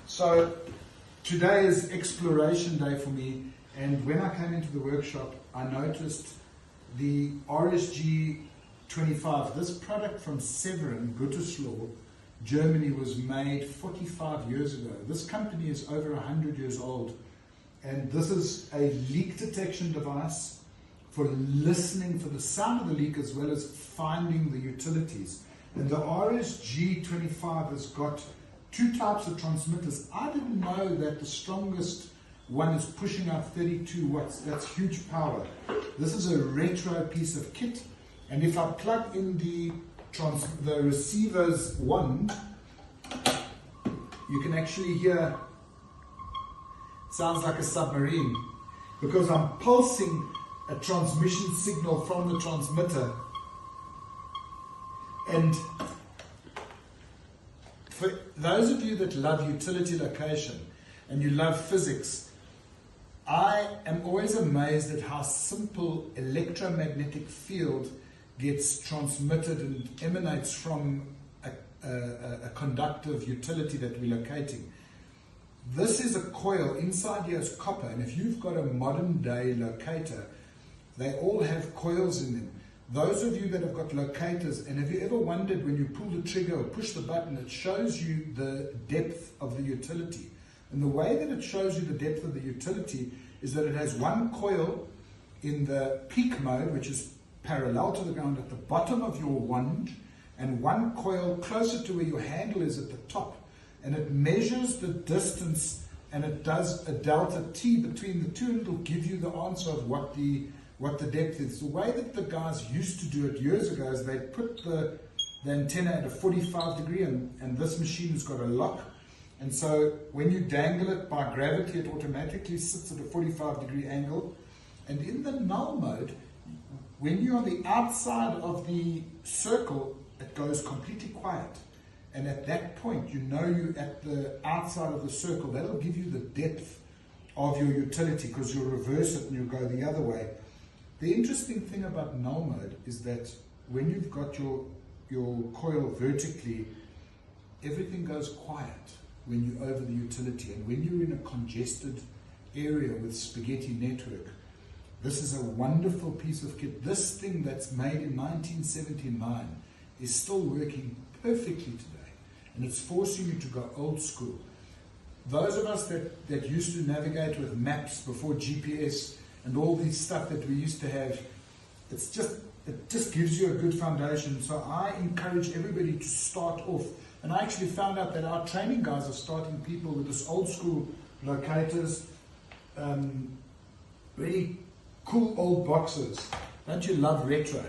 So today is exploration day for me, and when I came into the workshop I noticed the RSG25. This product from Sewerin, Germany, was made 45 years ago. This company is over 100 years old, and this is a leak detection device for listening for the sound of the leak as well as finding the utilities. And the RSG25 has got two types of transmitters. I didn't know that the strongest one is pushing out 32 watts. That's huge power. This is a retro piece of kit, and if I plug in the receiver's wand, you can actually hear, it sounds like a submarine, because I'm pulsing a transmission signal from the transmitter. And for those of you that love utility location and you love physics, I am always amazed at how simple electromagnetic field gets transmitted and emanates from a conductive utility that we're locating. This is a coil. Inside here is copper, and if you've got a modern day locator, they all have coils in them. Those of you that have got locators, and have you ever wondered when you pull the trigger or push the button, it shows you the depth of the utility. And the way that it shows you the depth of the utility is that it has one coil in the peak mode, which is parallel to the ground at the bottom of your wand, and one coil closer to where your handle is at the top. And it measures the distance, and it does a delta T between the two, and it'll give you the answer of what the depth is. The way that the guys used to do it years ago is they put the antenna at a 45 degree, and this machine has got a lock. And so when you dangle it by gravity, it automatically sits at a 45 degree angle. And in the null mode, when you're on the outside of the circle, it goes completely quiet. And at that point, you know you're at the outside of the circle. That'll give you the depth of your utility, because you'll reverse it and you'll go the other way. The interesting thing about null mode is that when you've got your coil vertically, everything goes quiet when you're over the utility. And when you're in a congested area with spaghetti network, this is a wonderful piece of kit. This thing that's made in 1979 is still working perfectly today. And it's forcing you to go old school. Those of us that used to navigate with maps before GPS and all these stuff that we used to have, it just gives you a good foundation. So I encourage everybody to start off. And I actually found out that our training guys are starting people with this old school locators, really cool old boxes. Don't you love retro?